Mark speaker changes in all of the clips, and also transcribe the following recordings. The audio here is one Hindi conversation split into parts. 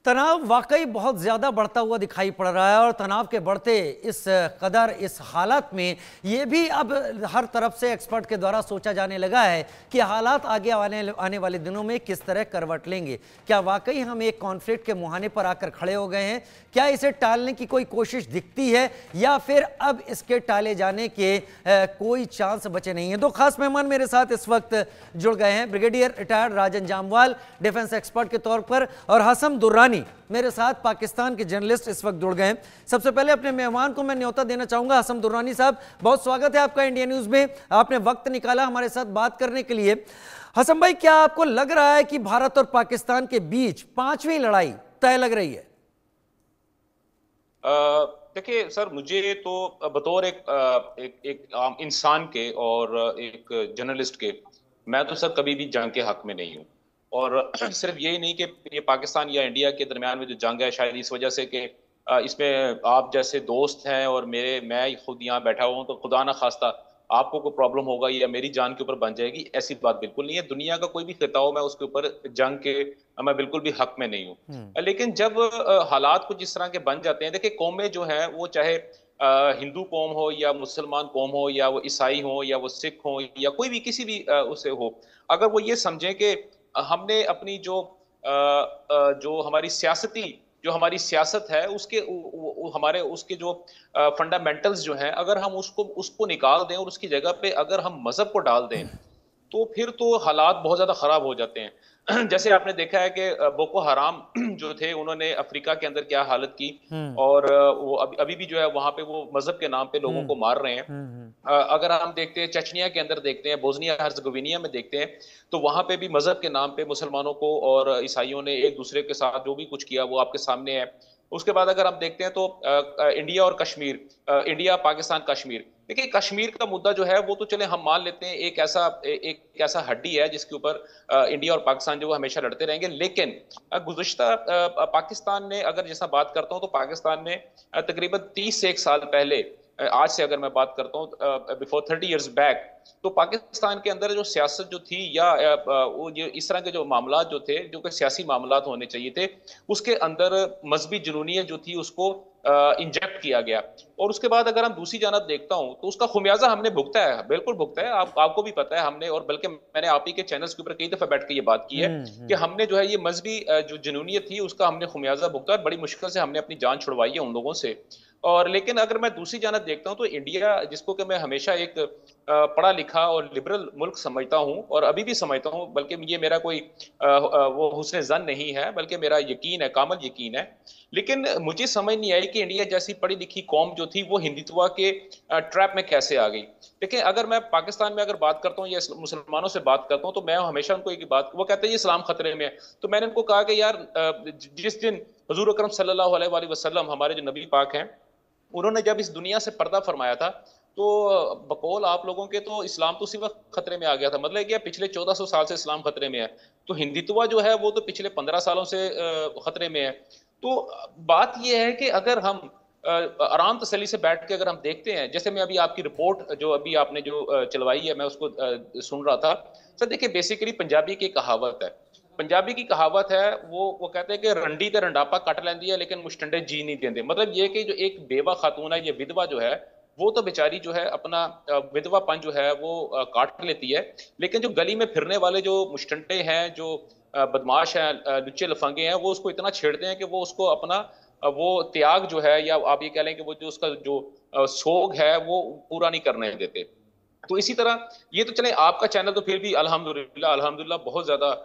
Speaker 1: तनाव वाकई बहुत ज़्यादा बढ़ता हुआ दिखाई पड़ रहा है और तनाव के बढ़ते इस कदर इस हालात में ये भी अब हर तरफ से एक्सपर्ट के द्वारा सोचा जाने लगा है कि हालात आगे आने वाले दिनों में किस तरह करवट लेंगे। क्या वाकई हम एक कॉन्फ्लिक्ट के मुहाने पर आकर खड़े हो गए हैं? क्या इसे टालने की कोई कोशिश दिखती है या फिर अब इसके टाले जाने के कोई चांस बचे नहीं हैं? दो खास मेहमान मेरे साथ इस वक्त जुड़ गए हैं, ब्रिगेडियर रिटायर्ड राजन जामवाल डिफेंस एक्सपर्ट के तौर पर और हसन दुर्रानी मेरे साथ पाकिस्तान के जर्नलिस्ट इस वक्त जुड़ गए हैं। सबसे पहले अपने मेहमान को मैं न्योता देना चाहूंगा। हसन दुर्रानी साहब, बहुत स्वागत है आपका इंडिया न्यूज में, आपने वक्त निकाला हमारे साथ बात करने के लिए। हसन भाई, क्या आपको लग रहा है कि भारत और पाकिस्तान के बीच पांचवी लड़ाई तय लग रही है?
Speaker 2: देखिए सर, मुझे तो बतौर एक आम इंसान के और एक जर्नलिस्ट के, मैं तो सर कभी भी जंग के हक में नहीं हूँ। और सिर्फ यही नहीं कि ये पाकिस्तान या इंडिया के दरमियान में जो जंग है, शायद इस वजह से कि इसमें आप जैसे दोस्त हैं और मैं खुद यहाँ बैठा हुआ हूँ, तो खुदा ना खास्ता आपको कोई प्रॉब्लम होगा या मेरी जान के ऊपर बन जाएगी, ऐसी बात बिल्कुल नहीं है। दुनिया का कोई भी खिता हो, मैं उसके ऊपर जंग के मैं बिल्कुल भी हक में नहीं हूँ। लेकिन जब हालात कुछ इस तरह के बन जाते हैं, देखिए कौमें जो हैं वो चाहे हिंदू कौम हो या मुसलमान कौम हो या वो ईसाई हो या वो सिख हो या कोई भी किसी भी उसे हो, अगर वो ये समझें कि हमने अपनी जो हमारी सियासत है उसके हमारे उसके जो फंडामेंटल्स जो हैं, अगर हम उसको निकाल दें और उसकी जगह पे अगर हम मजहब को डाल दें, तो फिर तो हालात बहुत ज्यादा खराब हो जाते हैं। जैसे आपने देखा है कि बोको हराम जो थे, उन्होंने अफ्रीका के अंदर क्या हालत की, और वो अभी भी जो है वहां पे वो मजहब के नाम पे लोगों को मार रहे हैं। अगर हम देखते हैं चेचनिया के अंदर, देखते हैं बोस्निया हर्जगोविनिया में देखते हैं, तो वहां पे भी मजहब के नाम पे मुसलमानों को और ईसाइयों ने एक दूसरे के साथ जो भी कुछ किया वो आपके सामने है। उसके बाद अगर हम देखते हैं तो इंडिया और कश्मीर, इंडिया पाकिस्तान कश्मीर, देखिए कश्मीर का मुद्दा जो है वो तो चले हम मान लेते हैं एक ऐसा हड्डी है जिसके ऊपर इंडिया और पाकिस्तान जो वो हमेशा लड़ते रहेंगे। लेकिन गुज़िश्ता पाकिस्तान ने, अगर जैसा बात करता हूं, तो पाकिस्तान ने तकरीबन 30 से 1 साल पहले, आज से अगर मैं बात करता हूँ बिफोर 30 इयर्स बैक, तो पाकिस्तान के अंदर जो सियासत जो थी या वो इस तरह के जो मामला जो थे, जो कि सियासी मामला होने चाहिए थे, उसके अंदर मजहबी जुनूनियत जो थी उसको इंजेक्ट किया गया। और उसके बाद अगर हम दूसरी जानब देखता हूं तो उसका खुमियाजा हमने भुगता है, बिल्कुल भुगता है। आपको भी पता है हमने, और बल्कि मैंने आप ही के चैनल्स के ऊपर कई दफा बैठ के ये बात की है कि हमने जो है ये मजहबी जो जुनूनियत थी उसका हमने खुमियाजा भुगता है। बड़ी मुश्किल से हमने अपनी जान छुड़वाई है उन लोगों से। और लेकिन अगर मैं दूसरी जानब देखता हूं तो इंडिया, जिसको कि मैं हमेशा एक पढ़ा लिखा और लिबरल मुल्क समझता हूं और अभी भी समझता हूं, बल्कि ये मेरा कोई वो हुस्न ज़न नहीं है, बल्कि मेरा यकीन है, कामल यकीन है। लेकिन मुझे समझ नहीं आई कि इंडिया जैसी पढ़ी लिखी कौम जो थी वो हिंदुत्व के ट्रैप में कैसे आ गई। देखिए अगर मैं पाकिस्तान में अगर बात करता हूँ या मुसलमानों से बात करता हूँ, तो मैं हमेशा उनको एक बात, वो कहते हैं ये इस्लाम खतरे में है, तो मैंने उनको कहा कि यार जिस दिन हुजूर अकरम सल्लल्लाहु अलैहि वसल्लम, हमारे जो नबी पाक हैं, उन्होंने जब इस दुनिया से पर्दा फरमाया था, तो बकौल आप लोगों के तो इस्लाम तो उसी वक्त खतरे में आ गया था। मतलब क्या पिछले 1400 साल से इस्लाम खतरे में है, तो हिंदुत्व जो है वो तो पिछले 15 सालों से खतरे में है। तो बात यह है कि अगर हम आराम तसल्ली से बैठ के अगर हम देखते हैं, जैसे मैं अभी आपकी रिपोर्ट जो अभी आपने जो चलवाई है, मैं उसको सुन रहा था सर। देखिए बेसिकली पंजाबी की कहावत है, पंजाबी की कहावत है, वो कहते हैं कि रंडी ते रंडापा कट लेंदी है लेकिन मुस्टंडे जी नहीं देंदे। मतलब ये कि जो एक बेवा खातून है, ये विधवा जो है, वो तो बेचारी जो है अपना विधवापन जो है वो काट लेती है, लेकिन जो गली में फिरने वाले जो मुस्टंडे हैं, जो बदमाश हैं, लुच्चे लफंगे हैं, वो उसको इतना छेड़ते हैं कि वो उसको अपना वो त्याग जो है, या आप ये कह लें कि वो जो उसका जो सोग है वो पूरा नहीं करने देते। तो इसी तरह ये तो चले आपका चैनल तो फिर भी अल्हम्दुलिल्लाह अल्हम्दुलिल्लाह बहुत ज्यादा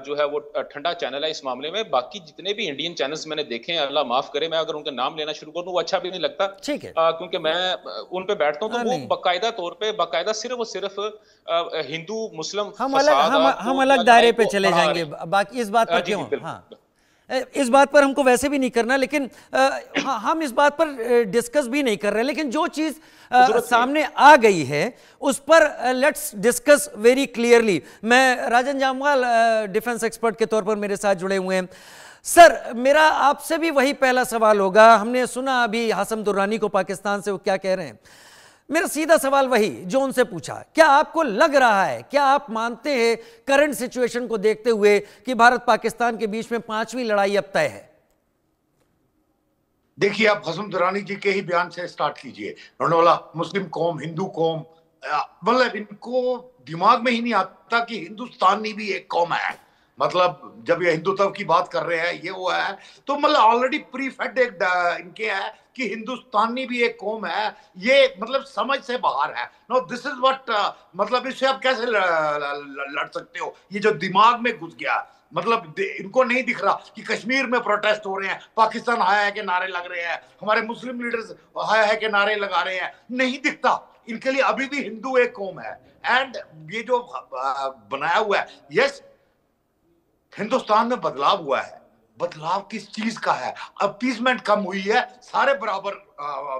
Speaker 2: जो है वो ठंडा चैनल है इस मामले में। बाकी जितने भी इंडियन चैनल्स मैंने देखे हैं, अल्लाह माफ करे मैं अगर उनका नाम लेना शुरू कर दूं, वो अच्छा भी नहीं लगता।
Speaker 1: ठीक है।
Speaker 2: क्योंकि मैं उन पे बैठता हूं तो वो बाकायदा तौर पे बाकायदा सिर्फ और सिर्फ हिंदू मुस्लिम
Speaker 1: हम अलग दायरे पे चले जाएंगे, बाकी इस बात पर क्यों, हाँ इस बात पर हमको वैसे भी नहीं करना, लेकिन हम इस बात पर डिस्कस भी नहीं कर रहे। लेकिन जो चीज सामने आ गई है उस पर लेट्स डिस्कस वेरी क्लियरली। मैं राजन जामवाल डिफेंस एक्सपर्ट के तौर पर मेरे साथ जुड़े हुए हैं। सर, मेरा आपसे भी वही पहला सवाल होगा। हमने सुना अभी हसन दुर्रानी को पाकिस्तान से, वो क्या कह रहे हैं। मेरा सीधा सवाल वही जो उनसे पूछा, क्या आपको लग रहा है, क्या आप मानते हैं करंट सिचुएशन को देखते हुए कि भारत पाकिस्तान के बीच में पांचवी लड़ाई अब तय है?
Speaker 3: देखिए, आप हसन दुरानी जी के ही बयान से स्टार्ट कीजिए। उन्होंने बोला मुस्लिम कौम, हिंदू कौम, मतलब इनको दिमाग में ही नहीं आता कि हिंदुस्तानी भी एक कौम है। मतलब जब ये हिंदुत्व की बात कर रहे हैं, ये वो है, तो मतलब ऑलरेडी प्रीफेड एक इनके है कि हिंदुस्तानी भी एक कौम है। ये मतलब समझ से बाहर है। नो, दिस इज व्हाट, मतलब इससे आप कैसे लड़ सकते हो? ये जो दिमाग में घुस गया, मतलब इनको नहीं दिख रहा कि कश्मीर में प्रोटेस्ट हो रहे हैं, पाकिस्तान हाय है के नारे लग रहे हैं, हमारे मुस्लिम लीडर्स हाय है के नारे लगा रहे हैं। नहीं दिखता इनके लिए अभी भी हिंदू एक कौम है। एंड ये जो बनाया हुआ है, यस हिंदुस्तान में बदलाव हुआ है। बदलाव किस चीज का है? अपीसमेंट कम हुई है, सारे बराबर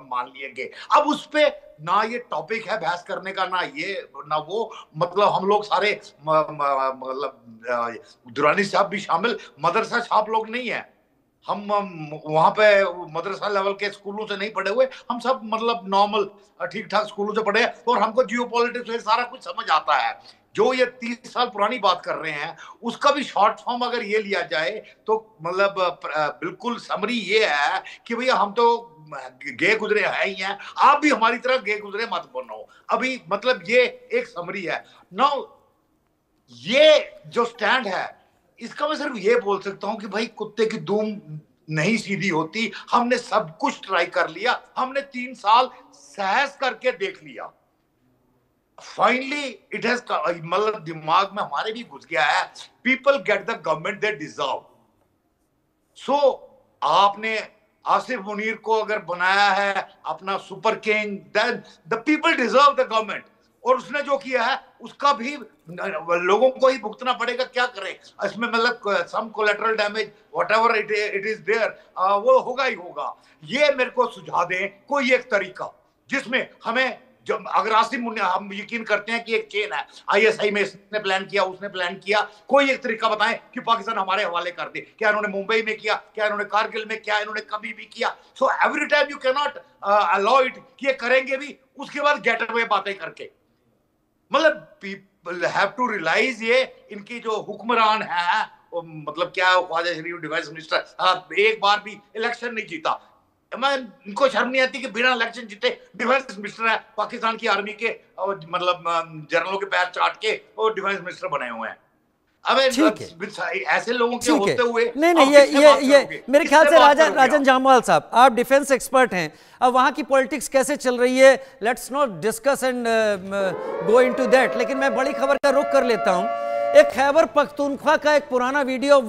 Speaker 3: मान लिए गए। अब उस पे ना ये टॉपिक है बहस करने का, ना ये ना वो। मतलब हम लोग सारे मतलब दुरानी साहब भी शामिल मदरसा छाप लोग नहीं है। हम वहां पे मदरसा लेवल के स्कूलों से नहीं पढ़े हुए, हम सब मतलब नॉर्मल ठीक ठाक स्कूलों से पढ़े हैं, और हमको जियो पॉलिटिक्स सारा कुछ समझ आता है। जो ये 30 साल पुरानी बात कर रहे हैं, उसका भी शॉर्ट फॉर्म अगर ये लिया जाए तो मतलब बिल्कुल समरी ये है कि भैया हम तो गे गुजरे है ही हैं, आप भी हमारी तरह गे गुजरे मत बनो अभी। मतलब ये एक समरी है। नाउ ये जो स्टैंड है, इसका मैं सिर्फ ये बोल सकता हूं कि भाई कुत्ते की दुम नहीं सीधी होती। हमने सब कुछ ट्राई कर लिया, हमने 3 साल सहस करके देख लिया। फाइनली इट हैज, मतलब दिमाग में हमारे भी घुस गया है, people get the government they deserve. So आपने आसिफ मुनीर को अगर बनाया है अपना super king, then the people deserve the government. और उसने जो किया है उसका भी लोगों को ही भुगतना पड़ेगा। क्या करें इसमें, मतलब some collateral damage whatever it is there, वो होगा ही होगा। ये मेरे को सुझा दें कोई एक तरीका जिसमें हमें, जब अगर आसिफ मुनीर, हम यकीन करते हैं कि एक चेन है, आईएसआई में इसने प्लान किया, उसने प्लान किया, कोई एक तरीका बताएं कि पाकिस्तान हमारे हवाले कर दे। क्या इन्होंने मुंबई में किया? क्या इन्होंने कारगिल में? क्या इन्होंने कभी भी किया? So every time you can not allow it कि ये करेंगे भी, उसके बाद गेट अवे बातें करके। मतलब पीपल हैव टू रियलाइज ये इनकी जो हुक्मरान है, मतलब क्या ख्वाजा शरीफ डिफेंस मिनिस्टर एक बार भी इलेक्शन नहीं जीता। मैं इनको शर्म नहीं आती कि बिना इलेक्शन जीते डिफेंस मिनिस्टर है पाकिस्तान की आर्मी के, और मतलब जनरलों के पैर चाट के और डिफेंस मिनिस्टर बने हुए हैं।
Speaker 1: ठीक है,
Speaker 3: ऐसे लोगों के होते हुए
Speaker 1: नहीं ये मेरे ख्याल से राजन जामवाल साहब, आप डिफेंस एक्सपर्ट हैं, अब वहां की पॉलिटिक्स कैसे चल रही है, let's not discuss and go into that. लेकिन मैं बड़ी खबर का रुख कर लेता हूं। एक खैबर पख्तूनख्वा का एक पुराना वीडियो